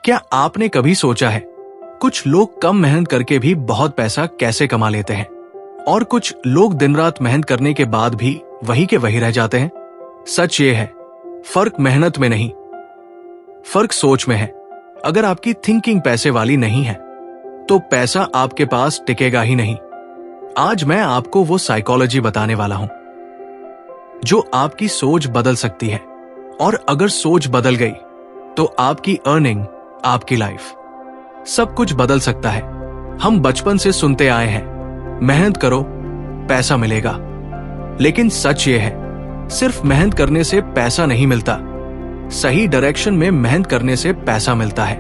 क्या आपने कभी सोचा है कुछ लोग कम मेहनत करके भी बहुत पैसा कैसे कमा लेते हैं और कुछ लोग दिन रात मेहनत करने के बाद भी वही के वही रह जाते हैं? सच ये है, फर्क मेहनत में नहीं, फर्क सोच में है। अगर आपकी थिंकिंग पैसे वाली नहीं है तो पैसा आपके पास टिकेगा ही नहीं। आज मैं आपको वो साइकोलॉजी बताने वाला हूं जो आपकी सोच बदल सकती है, और अगर सोच बदल गई तो आपकी अर्निंग, आपकी लाइफ, सब कुछ बदल सकता है। हम बचपन से सुनते आए हैं, मेहनत करो पैसा मिलेगा, लेकिन सच ये है, सिर्फ मेहनत करने से पैसा नहीं मिलता। सही डायरेक्शन में मेहनत करने से पैसा मिलता है,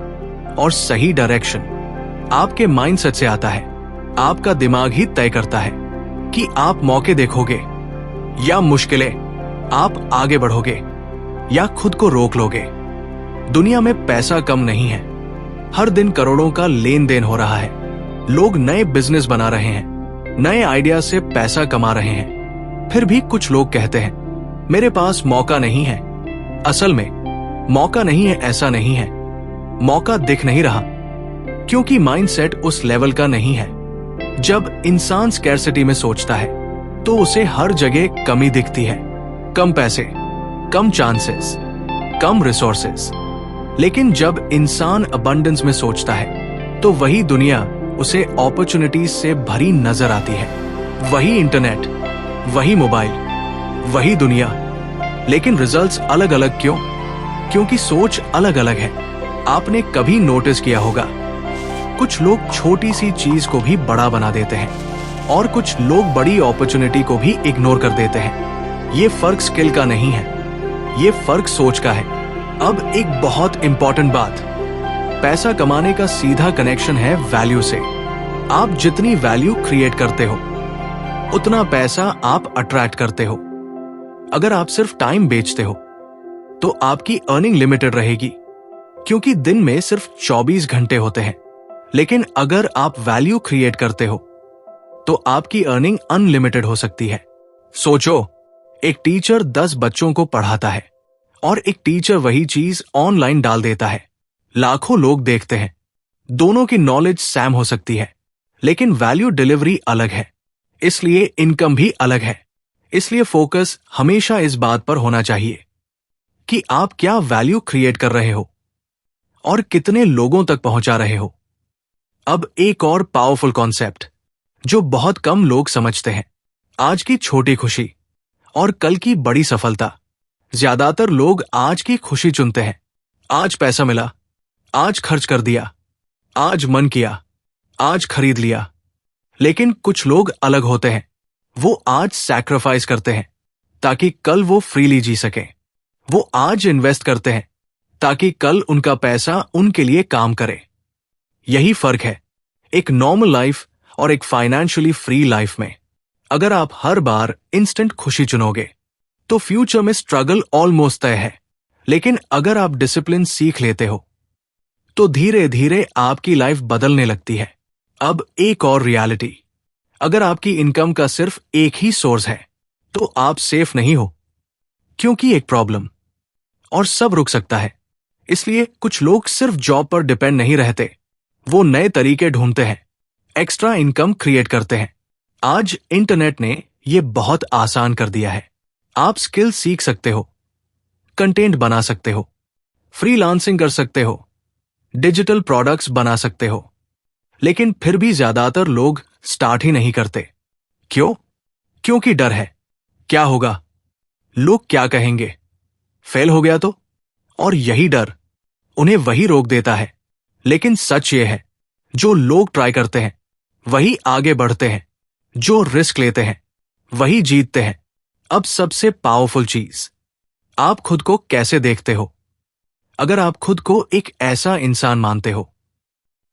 और सही डायरेक्शन आपके माइंडसेट से आता है। आपका दिमाग ही तय करता है कि आप मौके देखोगे या मुश्किलें, आप आगे बढ़ोगे या खुद को रोक लोगे। दुनिया में पैसा कम नहीं है, हर दिन करोड़ों का लेन देन हो रहा है। लोग नए बिजनेस बना रहे हैं, नए आइडिया से पैसा कमा रहे हैं। फिर भी कुछ लोग कहते हैं मेरे पास मौका नहीं है। असल में मौका नहीं है ऐसा नहीं है, मौका दिख नहीं रहा क्योंकि माइंडसेट उस लेवल का नहीं है। जब इंसान स्कैर्सिटी में सोचता है तो उसे हर जगह कमी दिखती है, कम पैसे, कम चांसेस, कम रिसोर्सेस। लेकिन जब इंसान अबंडेंस में सोचता है तो वही दुनिया उसे अपॉर्चुनिटीज से भरी नजर आती है। वही इंटरनेट, वही मोबाइल, वही दुनिया, लेकिन रिजल्ट्स अलग अलग क्यों? क्योंकि सोच अलग अलग है। आपने कभी नोटिस किया होगा, कुछ लोग छोटी सी चीज को भी बड़ा बना देते हैं और कुछ लोग बड़ी अपॉर्चुनिटी को भी इग्नोर कर देते हैं। ये फर्क स्किल का नहीं है, ये फर्क सोच का है। अब एक बहुत इंपॉर्टेंट बात, पैसा कमाने का सीधा कनेक्शन है वैल्यू से। आप जितनी वैल्यू क्रिएट करते हो उतना पैसा आप अट्रैक्ट करते हो। अगर आप सिर्फ टाइम बेचते हो तो आपकी अर्निंग लिमिटेड रहेगी, क्योंकि दिन में सिर्फ 24 घंटे होते हैं। लेकिन अगर आप वैल्यू क्रिएट करते हो तो आपकी अर्निंग अनलिमिटेड हो सकती है। सोचो, एक टीचर 10 बच्चों को पढ़ाता है और एक टीचर वही चीज ऑनलाइन डाल देता है। लाखों लोग देखते हैं, दोनों की नॉलेज सेम हो सकती है, लेकिन वैल्यू डिलीवरी अलग है, इसलिए इनकम भी अलग है। इसलिए फोकस हमेशा इस बात पर होना चाहिए कि आप क्या वैल्यू क्रिएट कर रहे हो और कितने लोगों तक पहुंचा रहे हो। अब एक और पावरफुल कॉन्सेप्ट जो बहुत कम लोग समझते हैं, आज की छोटी खुशी और कल की बड़ी सफलता। ज्यादातर लोग आज की खुशी चुनते हैं, आज पैसा मिला, आज खर्च कर दिया, आज मन किया, आज खरीद लिया। लेकिन कुछ लोग अलग होते हैं, वो आज सैक्रिफाइस करते हैं ताकि कल वो फ्रीली जी सकें। वो आज इन्वेस्ट करते हैं ताकि कल उनका पैसा उनके लिए काम करे। यही फर्क है एक नॉर्मल लाइफ और एक फाइनेंशियली फ्री लाइफ में। अगर आप हर बार इंस्टेंट खुशी चुनोगे तो फ्यूचर में स्ट्रगल ऑलमोस्ट तय है। लेकिन अगर आप डिसिप्लिन सीख लेते हो तो धीरे धीरे आपकी लाइफ बदलने लगती है। अब एक और रियलिटी, अगर आपकी इनकम का सिर्फ एक ही सोर्स है तो आप सेफ नहीं हो, क्योंकि एक प्रॉब्लम और सब रुक सकता है। इसलिए कुछ लोग सिर्फ जॉब पर डिपेंड नहीं रहते, वो नए तरीके ढूंढते हैं, एक्स्ट्रा इनकम क्रिएट करते हैं। आज इंटरनेट ने ये बहुत आसान कर दिया है। आप स्किल सीख सकते हो, कंटेंट बना सकते हो, फ्रीलांसिंग कर सकते हो, डिजिटल प्रोडक्ट्स बना सकते हो। लेकिन फिर भी ज्यादातर लोग स्टार्ट ही नहीं करते। क्यों? क्योंकि डर है। क्या होगा? लोग क्या कहेंगे? फेल हो गया तो? और यही डर उन्हें वही रोक देता है। लेकिन सच ये है, जो लोग ट्राई करते हैं वही आगे बढ़ते हैं, जो रिस्क लेते हैं वही जीतते हैं। अब सबसे पावरफुल चीज, आप खुद को कैसे देखते हो। अगर आप खुद को एक ऐसा इंसान मानते हो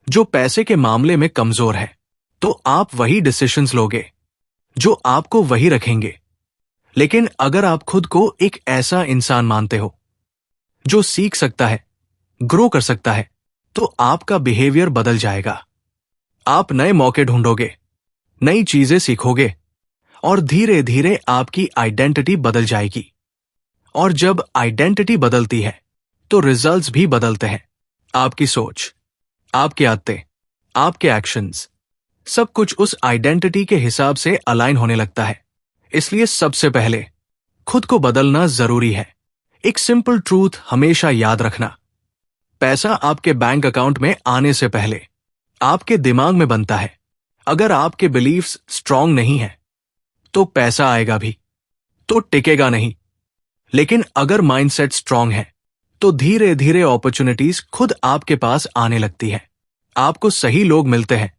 जो पैसे के मामले में कमजोर है, तो आप वही डिसीजंस लोगे जो आपको वही रखेंगे। लेकिन अगर आप खुद को एक ऐसा इंसान मानते हो जो सीख सकता है, ग्रो कर सकता है, तो आपका बिहेवियर बदल जाएगा। आप नए मौके ढूंढोगे, नई चीजें सीखोगे और धीरे धीरे आपकी आइडेंटिटी बदल जाएगी। और जब आइडेंटिटी बदलती है तो रिजल्ट्स भी बदलते हैं। आपकी सोच, आपकी आदतें, आपके एक्शंस, सब कुछ उस आइडेंटिटी के हिसाब से अलाइन होने लगता है। इसलिए सबसे पहले खुद को बदलना जरूरी है। एक सिंपल ट्रूथ हमेशा याद रखना, पैसा आपके बैंक अकाउंट में आने से पहले आपके दिमाग में बनता है। अगर आपके बिलीफ्स स्ट्रांग नहीं है तो पैसा आएगा भी तो टिकेगा नहीं। लेकिन अगर माइंडसेट स्ट्रांग है तो धीरे धीरे अपॉर्चुनिटीज खुद आपके पास आने लगती है। आपको सही लोग मिलते हैं,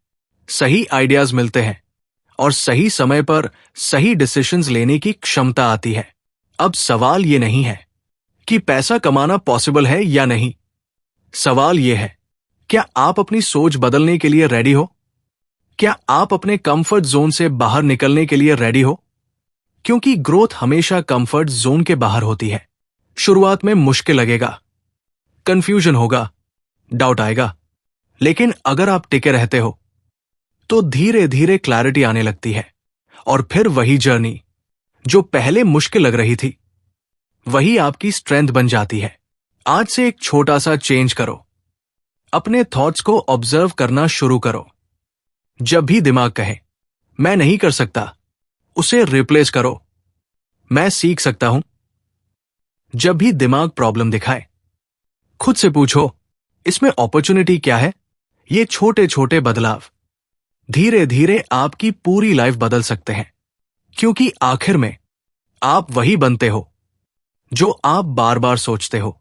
सही आइडियाज मिलते हैं और सही समय पर सही डिसीजंस लेने की क्षमता आती है। अब सवाल ये नहीं है कि पैसा कमाना पॉसिबल है या नहीं। सवाल यह है, क्या आप अपनी सोच बदलने के लिए रेडी हो? क्या आप अपने कंफर्ट जोन से बाहर निकलने के लिए रेडी हो? क्योंकि ग्रोथ हमेशा कंफर्ट जोन के बाहर होती है। शुरुआत में मुश्किल लगेगा, कंफ्यूजन होगा, डाउट आएगा, लेकिन अगर आप टिके रहते हो तो धीरे धीरे क्लैरिटी आने लगती है और फिर वही जर्नी जो पहले मुश्किल लग रही थी वही आपकी स्ट्रेंथ बन जाती है। आज से एक छोटा सा चेंज करो। अपने थॉट्स को ऑब्जर्व करना शुरू करो। जब भी दिमाग कहे मैं नहीं कर सकता, उसे रिप्लेस करो मैं सीख सकता हूं। जब भी दिमाग प्रॉब्लम दिखाए, खुद से पूछो इसमें अपॉर्चुनिटी क्या है। ये छोटे छोटे बदलाव धीरे धीरे आपकी पूरी लाइफ बदल सकते हैं, क्योंकि आखिर में आप वही बनते हो जो आप बार बार सोचते हो।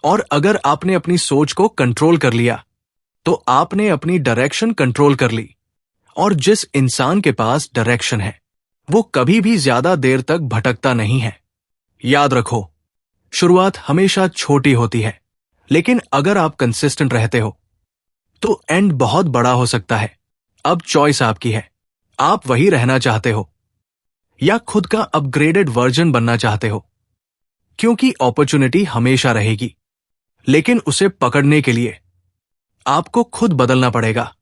और अगर आपने अपनी सोच को कंट्रोल कर लिया तो आपने अपनी डायरेक्शन कंट्रोल कर ली। और जिस इंसान के पास डायरेक्शन है वो कभी भी ज्यादा देर तक भटकता नहीं है। याद रखो, शुरुआत हमेशा छोटी होती है, लेकिन अगर आप कंसिस्टेंट रहते हो तो एंड बहुत बड़ा हो सकता है। अब चॉइस आपकी है, आप वही रहना चाहते हो या खुद का अपग्रेडेड वर्जन बनना चाहते हो। क्योंकि अपॉर्चुनिटी हमेशा रहेगी, लेकिन उसे पकड़ने के लिए आपको खुद बदलना पड़ेगा।